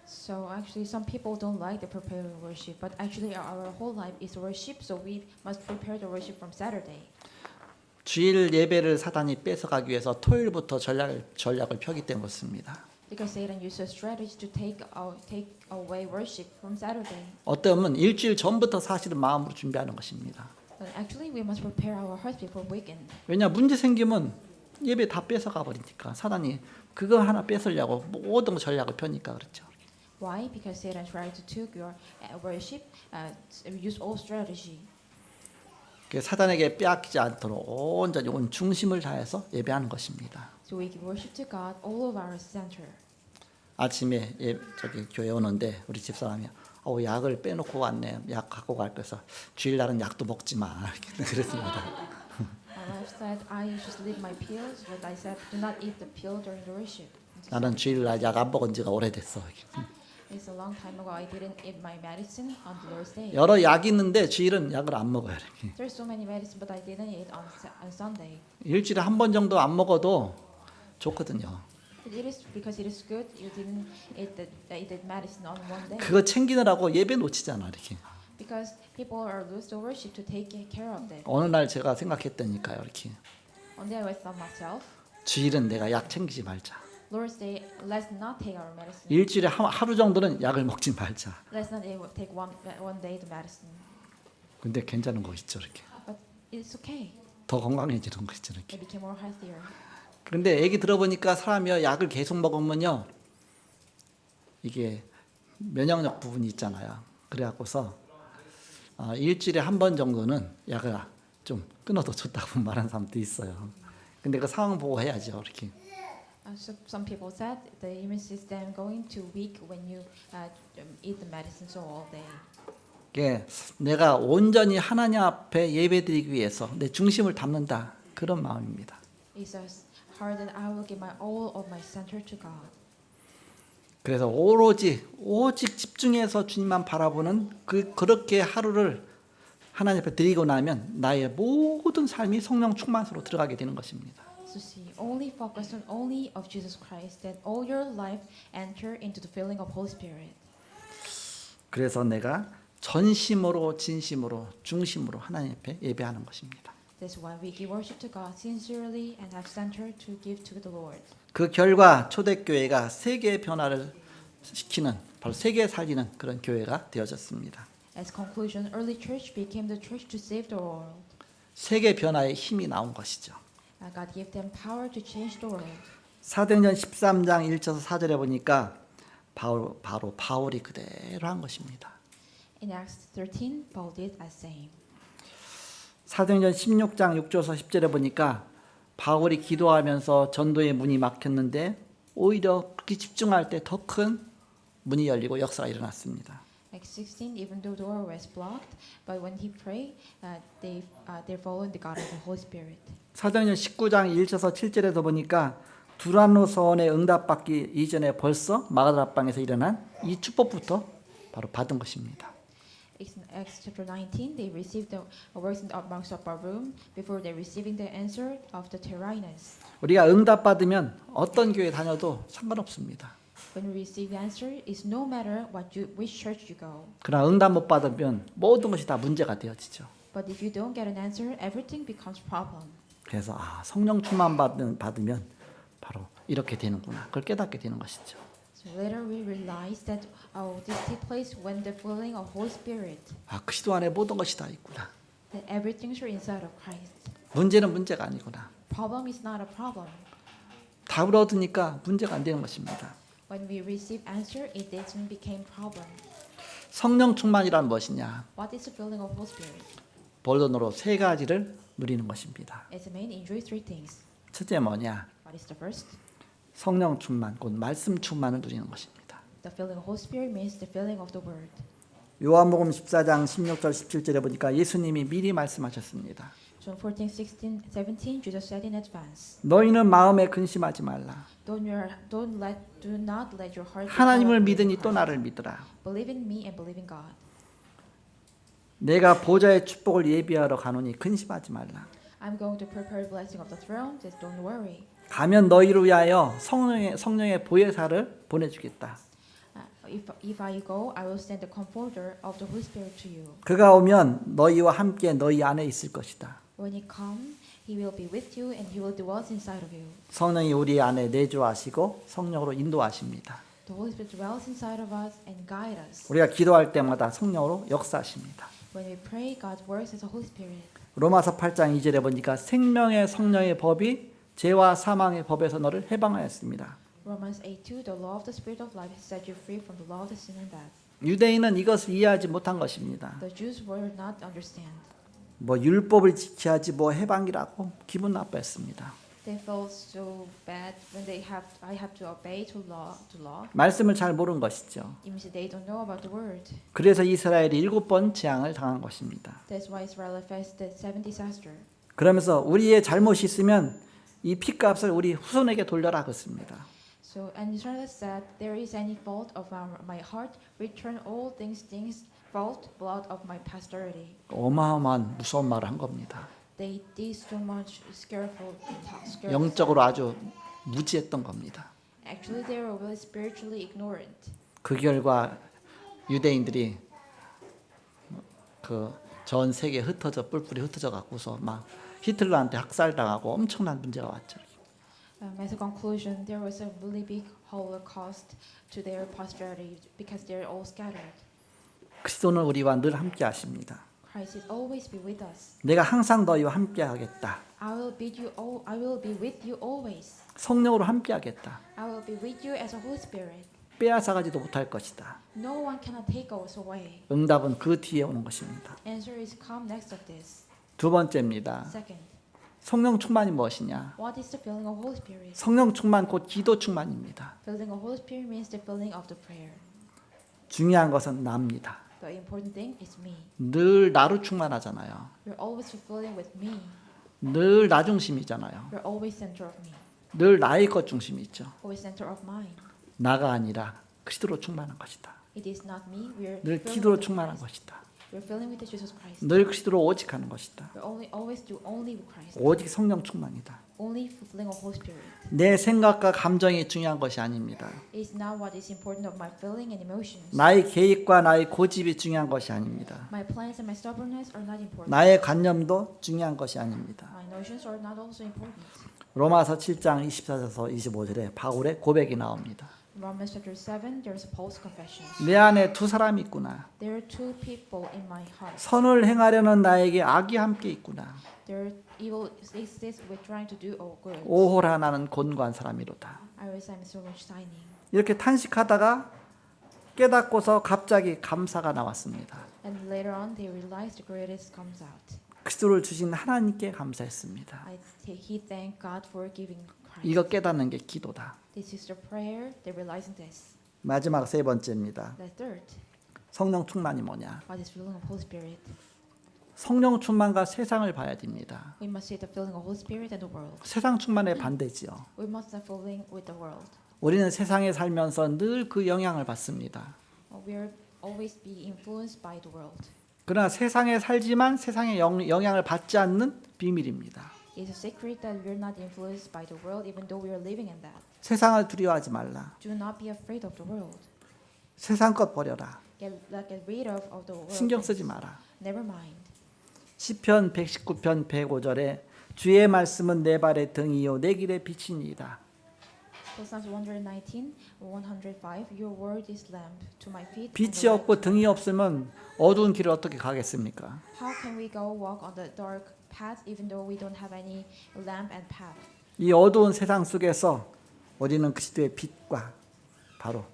[SPEAKER 2] So actually, some people don't like the prepared worship, but actually, our whole life is worship. So we must prepare the worship from Saturday.
[SPEAKER 1] 주일 예배를 사단이 뺏어가기 위해서 토요일부터 전략을 펴기 때문에 그렇습니다.
[SPEAKER 2] Because Satan uses strategy to take away worship from Saturday.
[SPEAKER 1] 어떠면 일주일 전부터 사실은 마음으로 준비하는 것입니다.
[SPEAKER 2] But actually, we must prepare our hearts before weekend.
[SPEAKER 1] 왜냐 문제 생기면 예배 다 뺏어가 버리니까 사단이 그거 하나 뺏으려고 모든 전략을 펴니까 그렇죠.
[SPEAKER 2] Why? Because Satan tried to take your worship, use all strategy.
[SPEAKER 1] 사단에게 빼앗기지 않도록 온전히 온 중심을 다해서 예배하는 것입니다.
[SPEAKER 2] So we give worship to God all of our center.
[SPEAKER 1] 아침에 저기 교회 오는데 우리 집사람이 약을 빼놓고 왔네. 약 갖고 갈 거서 주일날은 약도 먹지 마. 그랬습니다.
[SPEAKER 2] My wife said I should leave my pills, but I said do not eat the pill during the worship.
[SPEAKER 1] 나는 주일날 약 안 먹은 지가 오래됐어.
[SPEAKER 2] It's a long time ago I didn't eat my medicine on the Lord's Day.
[SPEAKER 1] 여러 약이 있는데 주일은 약을 안 먹어요. 이렇게.
[SPEAKER 2] There's so many medicine, but I didn't eat on Sunday.
[SPEAKER 1] 일주일에 한 번 정도 안 먹어도 좋거든요.
[SPEAKER 2] It is because it is good. You didn't eat the medicine on one day.
[SPEAKER 1] 그거 챙기느라고 예배 놓치잖아 이렇게.
[SPEAKER 2] Because people are lose the worship to take care of that.
[SPEAKER 1] 어느 날 제가 생각했다니까요 이렇게.
[SPEAKER 2] One day I thought myself,
[SPEAKER 1] 주일은 내가 약 챙기지 말자.
[SPEAKER 2] Lord's Day, let's not take our medicine.
[SPEAKER 1] 일주일에 하루 정도는 약을 먹지 말자.
[SPEAKER 2] Let's not take one day the medicine.
[SPEAKER 1] 근데 괜찮은 거 있죠 이렇게.
[SPEAKER 2] But it's okay.
[SPEAKER 1] 더 건강해지는 거 있죠 이렇게.
[SPEAKER 2] I became more healthier.
[SPEAKER 1] 그런데 얘기 들어보니까 사람이요 약을 계속 먹으면요 이게 면역력 부분이 있잖아요. 그래갖고서 일주일에 한 번 정도는 약을 좀 끊어도 좋다고 말하는 사람도 있어요. 근데 그 상황 보고 해야죠 이렇게.
[SPEAKER 2] So some people said the immune system going to weak when you eat the medicine so all day.
[SPEAKER 1] 이게 내가 온전히 하나님 앞에 예배드리기 위해서 내 중심을 담는다 그런 마음입니다.
[SPEAKER 2] It says, "Hard that I will give my all of my center to God."
[SPEAKER 1] 그래서 오직 집중해서 주님만 바라보는 그렇게 하루를 하나님 앞에 드리고 나면 나의 모든 삶이 성령 충만으로 들어가게 되는 것입니다.
[SPEAKER 2] To see, only focus on only of Jesus Christ, that all your life enter into the filling of Holy Spirit.
[SPEAKER 1] 그래서 내가 전심으로 진심으로 중심으로 하나님 앞에 예배하는 것입니다.
[SPEAKER 2] That's why we give worship to God sincerely and have center to give to the Lord.
[SPEAKER 1] 그 결과 초대교회가 세계의 변화를 시키는 바로 세계 살리는 그런 교회가 되어졌습니다.
[SPEAKER 2] As conclusion, early church became the church to save the world.
[SPEAKER 1] 세계 변화의 힘이 나온 것이죠.
[SPEAKER 2] God gave them power to change the world.
[SPEAKER 1] 사도행전 13장 1절에서 4절에 보니까 바로 바울이 그대로 한 것입니다.
[SPEAKER 2] In Acts 13, Paul did as same.
[SPEAKER 1] 사도행전 16장 6절에서 10절에 보니까 바울이 기도하면서 전도의 문이 막혔는데 오히려 그렇게 집중할 때 더 큰 문이 열리고 역사가 일어났습니다.
[SPEAKER 2] Acts 16, even though the door was blocked, but when he prayed, they followed the God of the Holy Spirit.
[SPEAKER 1] 사도행전 19장 1절에서 7절에서 보니까 두란노 서원에 응답받기 이전에 벌써 마가다락방에서 일어난 이 축복부터 바로 받은 것입니다.
[SPEAKER 2] In Acts chapter 19, they received the works in the upmarks of our room before they receiving the answer of the Tyrannus.
[SPEAKER 1] 우리가 응답받으면 어떤 교회 다녀도 상관없습니다.
[SPEAKER 2] When we receive the answer, it's no matter which church you go.
[SPEAKER 1] 그러나 응답 못 받으면 모든 것이 다 문제가 되어지죠.
[SPEAKER 2] But if you don't get an answer, everything becomes problem.
[SPEAKER 1] 그래서 성령 충만 받으면 바로 이렇게 되는구나. 그걸 깨닫게 되는 것이죠.
[SPEAKER 2] So later we realized that this takes place when the filling of Holy Spirit.
[SPEAKER 1] 그리스도 안에 모든 것이 다 있구나.
[SPEAKER 2] That everything's inside of Christ.
[SPEAKER 1] 문제는 문제가 아니구나.
[SPEAKER 2] Problem is not a problem.
[SPEAKER 1] 답을 얻으니까 문제가 안 되는 것입니다.
[SPEAKER 2] When we receive answer, it doesn't become problem.
[SPEAKER 1] 성령 충만이란 무엇이냐?
[SPEAKER 2] What is the filling of Holy Spirit?
[SPEAKER 1] 본론으로 세 가지를 누리는 것입니다.
[SPEAKER 2] It's a main enjoy three things.
[SPEAKER 1] 첫째 뭐냐?
[SPEAKER 2] What is the first?
[SPEAKER 1] 성령 충만, 곧 말씀 충만을 누리는 것입니다.
[SPEAKER 2] The filling of Holy Spirit means the filling of the Word.
[SPEAKER 1] 요한복음 14장 16절 17절에 보니까 예수님이 미리 말씀하셨습니다.
[SPEAKER 2] John 14, 16, 17, Jesus said in advance.
[SPEAKER 1] 너희는 마음에 근심하지 말라.
[SPEAKER 2] Do not let your heart.
[SPEAKER 1] 하나님을 믿으니 또 나를 믿으라.
[SPEAKER 2] Believe in me and believe in God.
[SPEAKER 1] 내가 보좌의 축복을 예비하러 가노니 근심하지 말라.
[SPEAKER 2] I'm going to prepare the blessing of the throne. Just don't worry.
[SPEAKER 1] 가면 너희를 위하여 성령의 보혜사를 보내주겠다.
[SPEAKER 2] If I go, I will send the comforter of the Holy Spirit to you.
[SPEAKER 1] 그가 오면 너희와 함께 너희 안에 있을 것이다.
[SPEAKER 2] When he comes, he will be with you and he will dwell inside of you.
[SPEAKER 1] 성령이 우리 안에 내주하시고 성령으로 인도하십니다.
[SPEAKER 2] The Holy Spirit dwells inside of us and guide us.
[SPEAKER 1] 우리가 기도할 때마다 성령으로 역사하십니다.
[SPEAKER 2] When we pray, God works as a Holy Spirit.
[SPEAKER 1] 로마서 8장 2절에 보니까 생명의 성령의 법이 죄와 사망의 법에서 너를 해방하였습니다.
[SPEAKER 2] Romans 8:2 The law of the Spirit of life set you free from the law of the sin and death.
[SPEAKER 1] 유대인은 이것을 이해하지 못한 것입니다.
[SPEAKER 2] The Jews were not understand.
[SPEAKER 1] 율법을 지켜야지 해방이라고 기분 나빠했습니다.
[SPEAKER 2] They felt so bad when I have to obey to law.
[SPEAKER 1] 말씀을 잘 모르는 것이죠.
[SPEAKER 2] It means they don't know about the word.
[SPEAKER 1] 그래서 이스라엘이 7번 재앙을 당한 것입니다.
[SPEAKER 2] That's why Israel faced the 7 disaster.
[SPEAKER 1] 그러면서 우리의 잘못이 있으면 이 핏값을 우리 후손에게 돌려라 그랬습니다.
[SPEAKER 2] So and Israel said, there is any fault of my heart, return all things fault, blood of my posterity.
[SPEAKER 1] 어마어마한 무서운 말을 한 겁니다.
[SPEAKER 2] They did so much scareful.
[SPEAKER 1] 영적으로 아주 무지했던 겁니다.
[SPEAKER 2] Actually, they were really spiritually ignorant.
[SPEAKER 1] 그 결과 유대인들이 그 전 세계에 흩어져 뿔뿔이 흩어져 갖고서 막 히틀러한테 학살당하고 엄청난 문제가 왔죠.
[SPEAKER 2] As a conclusion, there was a really big holocaust to their posterity because they're all scattered.
[SPEAKER 1] 그리스도는 우리와 늘 함께 하십니다.
[SPEAKER 2] Christ is always be with us.
[SPEAKER 1] 내가 항상 너희와 함께 하겠다.
[SPEAKER 2] I will be with you always.
[SPEAKER 1] 성령으로 함께 하겠다.
[SPEAKER 2] I will be with you as a Holy Spirit.
[SPEAKER 1] 빼앗아가지도 못할 것이다.
[SPEAKER 2] No one cannot take us away.
[SPEAKER 1] 응답은 그 뒤에 오는 것입니다.
[SPEAKER 2] Answer is come next of this.
[SPEAKER 1] 두 번째입니다.
[SPEAKER 2] Second,
[SPEAKER 1] 성령 충만이 무엇이냐?
[SPEAKER 2] what is the filling of Holy Spirit?
[SPEAKER 1] 성령 충만 곧 기도 충만입니다.
[SPEAKER 2] Filling of Holy Spirit means the filling of the prayer.
[SPEAKER 1] 중요한 것은 나입니다.
[SPEAKER 2] The important thing is me.
[SPEAKER 1] 늘 나로 충만하잖아요.
[SPEAKER 2] You're always fulfilling with me.
[SPEAKER 1] 늘 나 중심이잖아요.
[SPEAKER 2] You're always center of me.
[SPEAKER 1] 늘 나의 것 중심이 있죠.
[SPEAKER 2] Always center of mine.
[SPEAKER 1] 나가 아니라 그리스도로 충만한 것이다.
[SPEAKER 2] It is not me. We're
[SPEAKER 1] 늘
[SPEAKER 2] filling
[SPEAKER 1] 기도로
[SPEAKER 2] with
[SPEAKER 1] 충만한
[SPEAKER 2] Christ.
[SPEAKER 1] 것이다.
[SPEAKER 2] We're filling with Jesus Christ.
[SPEAKER 1] 늘 그리스도로 오직하는 것이다.
[SPEAKER 2] We're always do only with Christ.
[SPEAKER 1] 오직 성령 충만이다.
[SPEAKER 2] Only fulfilling of Holy Spirit.
[SPEAKER 1] 내 생각과 감정이 중요한 것이 아닙니다.
[SPEAKER 2] It's not what is important of my feeling and emotions.
[SPEAKER 1] 나의 계획과 나의 고집이 중요한 것이 아닙니다.
[SPEAKER 2] My plans and my stubbornness are not important.
[SPEAKER 1] 나의 관념도 중요한 것이 아닙니다.
[SPEAKER 2] My notions are not also important.
[SPEAKER 1] 로마서 7장 24절에서 25절에 바울의 고백이 나옵니다.
[SPEAKER 2] Romans chapter 7, there's a Paul's confession.
[SPEAKER 1] 내 안에 두 사람이 있구나.
[SPEAKER 2] There are two people in my heart.
[SPEAKER 1] 선을 행하려는 나에게 악이 함께 있구나.
[SPEAKER 2] There evil exists with trying to do all good.
[SPEAKER 1] 오호라 나는 곤고한 사람이로다.
[SPEAKER 2] I was I'm so much signing.
[SPEAKER 1] 이렇게 탄식하다가 깨닫고서 갑자기 감사가 나왔습니다.
[SPEAKER 2] And later on, they realized the greatest comes out.
[SPEAKER 1] 그리스도를 주신 하나님께 감사했습니다.
[SPEAKER 2] He thanked God for giving Christ.
[SPEAKER 1] 이거 깨닫는 게 기도다.
[SPEAKER 2] This is the prayer. They realizing this.
[SPEAKER 1] 마지막 세 번째입니다.
[SPEAKER 2] The third,
[SPEAKER 1] 성령 충만이 뭐냐?
[SPEAKER 2] what is filling of Holy Spirit?
[SPEAKER 1] 성령 충만과 세상을 봐야 됩니다.
[SPEAKER 2] We must see the filling of Holy Spirit and the world.
[SPEAKER 1] 세상 충만에 반대지요.
[SPEAKER 2] We must have filling with the world.
[SPEAKER 1] 우리는 세상에 살면서 늘 그 영향을 받습니다.
[SPEAKER 2] We are always be influenced by the world.
[SPEAKER 1] 그러나 세상에 살지만 세상의 영향을 받지 않는 비밀입니다.
[SPEAKER 2] It's a secret that we are not influenced by the world, even though we are living in that.
[SPEAKER 1] 세상을 두려워하지 말라.
[SPEAKER 2] Do not be afraid of the world.
[SPEAKER 1] 세상 것 버려라.
[SPEAKER 2] Get rid of the world.
[SPEAKER 1] 신경 쓰지 마라.
[SPEAKER 2] Never mind.
[SPEAKER 1] 시편 119편 105절에 주의 말씀은 내 발의 등이요 내 길의 빛이니이다.
[SPEAKER 2] Psalms 119, 105. Your word is lamp to my feet. and
[SPEAKER 1] 빛이
[SPEAKER 2] a light
[SPEAKER 1] 없고 등이 없으면 어두운 길을 어떻게 가겠습니까?
[SPEAKER 2] How can we go walk on the dark path even though we don't have any lamp and path?
[SPEAKER 1] 이 어두운 세상 속에서 우리는 그리스도의 빛과 바로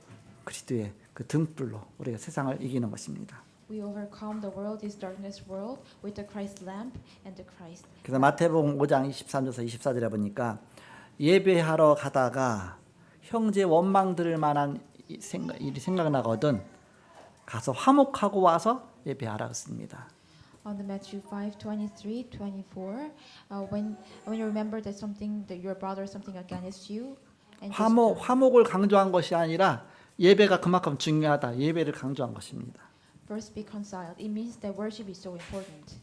[SPEAKER 1] 그리스도의 그 등불로 우리가 세상을 이기는 것입니다.
[SPEAKER 2] We overcome the world, this darkness world, with the Christ lamp and the Christ.
[SPEAKER 1] 그래서 마태복음 5장 23절에서 24절에 보니까 예배하러 가다가 형제 원망 들을 만한 일이 생각나거든 가서 화목하고 와서 예배하라 했습니다.
[SPEAKER 2] On the Matthew 5:23, 24, when you remember that something that your brother something against you, and
[SPEAKER 1] 화목을 강조한 것이 아니라 예배가 그만큼 중요하다. 예배를 강조한 것입니다.
[SPEAKER 2] first be reconciled. It means that worship is so important.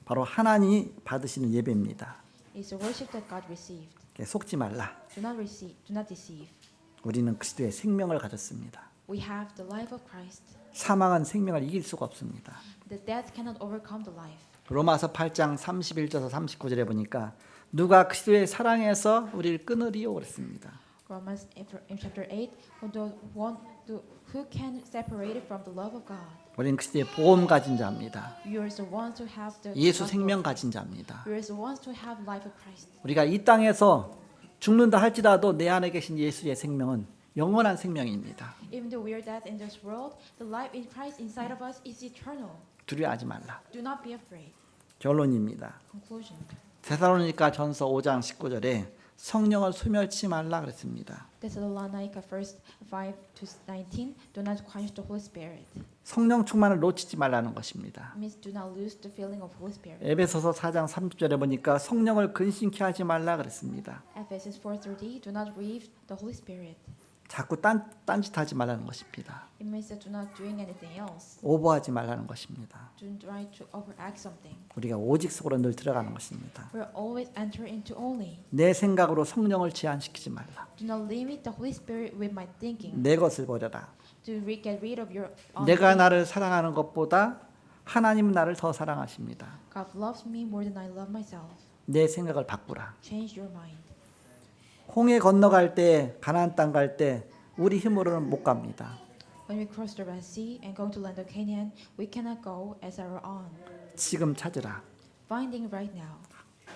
[SPEAKER 1] 바로 하나님이 받으시는 예배입니다.
[SPEAKER 2] It's a worship that God received.
[SPEAKER 1] 속지 말라.
[SPEAKER 2] Do not deceive.
[SPEAKER 1] 우리는 그리스도의 생명을 가졌습니다.
[SPEAKER 2] We have the life of Christ.
[SPEAKER 1] 사망은 생명을 이길 수가 없습니다.
[SPEAKER 2] The death cannot overcome the life.
[SPEAKER 1] 로마서 8장 31절에서 39절에 보니까 누가 그리스도의 사랑에서 우리를 끊으리요 그랬습니다.
[SPEAKER 2] Romans in chapter 8, who can separate it from the love of God?
[SPEAKER 1] 우리는 그리스도의 보험 가진 자입니다.
[SPEAKER 2] You are the ones to have the
[SPEAKER 1] 예수
[SPEAKER 2] gospel.
[SPEAKER 1] 생명 가진 자입니다.
[SPEAKER 2] You are the ones to have life of Christ.
[SPEAKER 1] 우리가 이 땅에서 죽는다 할지라도 내 안에 계신 예수의 생명은 영원한 생명입니다.
[SPEAKER 2] Even though we are dead in this world, the life in Christ inside of us is eternal.
[SPEAKER 1] 두려워하지 말라.
[SPEAKER 2] Do not be afraid.
[SPEAKER 1] 결론입니다.
[SPEAKER 2] Conclusion.
[SPEAKER 1] 데살로니가 전서 5장 19절에 성령을 소멸치 말라 그랬습니다.
[SPEAKER 2] Thessalonica 5:19. Do not quench the Holy Spirit.
[SPEAKER 1] 성령 충만을 놓치지 말라는 것입니다.
[SPEAKER 2] It means do not lose the feeling of Holy Spirit.
[SPEAKER 1] 에베소서 4장 30절에 보니까 성령을 근심케 하지 말라 그랬습니다.
[SPEAKER 2] Ephesians 4:30. Do not grieve the Holy Spirit.
[SPEAKER 1] 자꾸 딴짓하지 말라는 것입니다.
[SPEAKER 2] It means that do not doing anything else.
[SPEAKER 1] 오버하지 말라는 것입니다.
[SPEAKER 2] Do try to overact something.
[SPEAKER 1] 우리가 오직 속으로 늘 들어가는 것입니다.
[SPEAKER 2] We're always enter into only.
[SPEAKER 1] 내 생각으로 성령을 제한시키지 말라.
[SPEAKER 2] Do not limit the Holy Spirit with my thinking.
[SPEAKER 1] 내 것을 버려라.
[SPEAKER 2] To get rid of your own.
[SPEAKER 1] 내가 나를 사랑하는 것보다 하나님은 나를 더 사랑하십니다.
[SPEAKER 2] God loves me more than I love myself.
[SPEAKER 1] 내 생각을 바꾸라.
[SPEAKER 2] Change your mind.
[SPEAKER 1] 홍해 건너갈 때 가나안 땅 갈 때 우리 힘으로는 못 갑니다.
[SPEAKER 2] When we cross the Red Sea and go to land of Canaan, we cannot go as our own.
[SPEAKER 1] 지금 찾으라.
[SPEAKER 2] Finding right now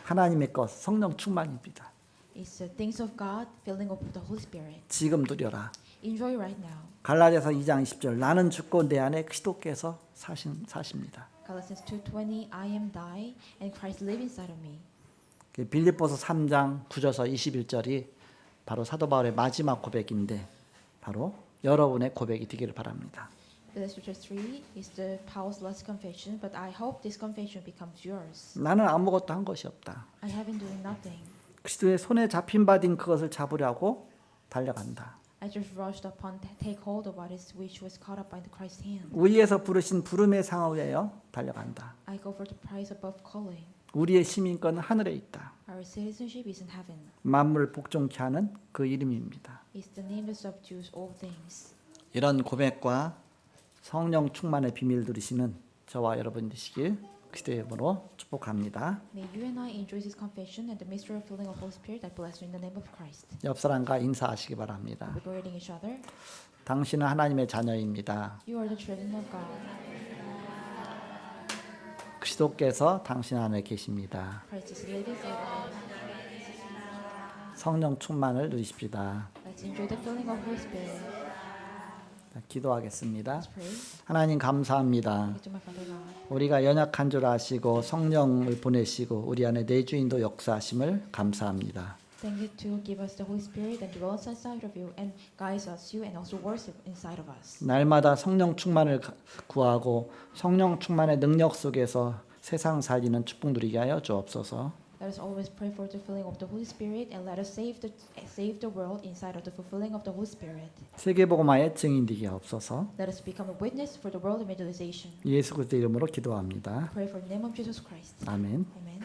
[SPEAKER 1] 하나님의 것 성령 충만입니다.
[SPEAKER 2] is the things of God, filling up with the Holy Spirit.
[SPEAKER 1] 지금 누려라.
[SPEAKER 2] Enjoy right now.
[SPEAKER 1] 갈라디아서 2장 20절 나는 죽고 내 안에 그리스도께서 사십니다.
[SPEAKER 2] Galatians 2:20, I am die, and Christ live inside of me.
[SPEAKER 1] 빌립보서 3장 9절서 21절이 바로 사도 바울의 마지막 고백인데 바로 여러분의 고백이 되기를 바랍니다.
[SPEAKER 2] Philippians 3 is the Paul's last confession, but I hope this confession becomes yours.
[SPEAKER 1] 나는 아무것도 한 것이 없다.
[SPEAKER 2] I have been doing nothing.
[SPEAKER 1] 그리스도의 손에 잡힌 바딘 그것을 잡으려고 달려간다.
[SPEAKER 2] I just rushed upon take hold of what is which was caught up by the Christ's hand.
[SPEAKER 1] 위에서 부르신 부름의 상하여 달려간다.
[SPEAKER 2] I go for the prize above calling.
[SPEAKER 1] 우리의 시민권은 하늘에 있다.
[SPEAKER 2] Our citizenship is in heaven.
[SPEAKER 1] 만물을 복종케 하는 그 이름입니다.
[SPEAKER 2] It's the name that subdues all things.
[SPEAKER 1] 이런 고백과 성령 충만의 비밀 들으시는 저와 여러분 되시길 그리스도의 이름으로 축복합니다.
[SPEAKER 2] May you and I enjoy this confession and the mystery of filling of Holy Spirit. I bless you in the name of Christ.
[SPEAKER 1] 옆 사람과 인사하시기 바랍니다.
[SPEAKER 2] We're greeting each other.
[SPEAKER 1] 당신은 하나님의 자녀입니다.
[SPEAKER 2] You are the children of God.
[SPEAKER 1] 그리스도께서 당신 안에 계십니다.
[SPEAKER 2] Christ is living inside of us.
[SPEAKER 1] 성령 충만을 누리십시다.
[SPEAKER 2] Let's enjoy the filling of Holy Spirit.
[SPEAKER 1] 자, 기도하겠습니다.
[SPEAKER 2] Let's pray.
[SPEAKER 1] 하나님 감사합니다.
[SPEAKER 2] Thank you to my Father God.
[SPEAKER 1] 우리가 연약한 줄 아시고 성령을 보내시고 우리 안에 내주인도 역사하심을 감사합니다.
[SPEAKER 2] Thank you to give us the Holy Spirit and dwell inside of you and guides us, you and also worship inside of us.
[SPEAKER 1] 날마다 성령 충만을 구하고 성령 충만의 능력 속에서 세상 살리는 축복 누리게 하여 주옵소서.
[SPEAKER 2] Let us always pray for the filling of the Holy Spirit and let us save the world inside of the fulfilling of the Holy Spirit.
[SPEAKER 1] 세계복음화의 증인 되게 하옵소서.
[SPEAKER 2] Let us become a witness for the world evangelization.
[SPEAKER 1] 예수 그리스도 이름으로 기도합니다.
[SPEAKER 2] Pray for the name of Jesus Christ.
[SPEAKER 1] 아멘.
[SPEAKER 2] Amen.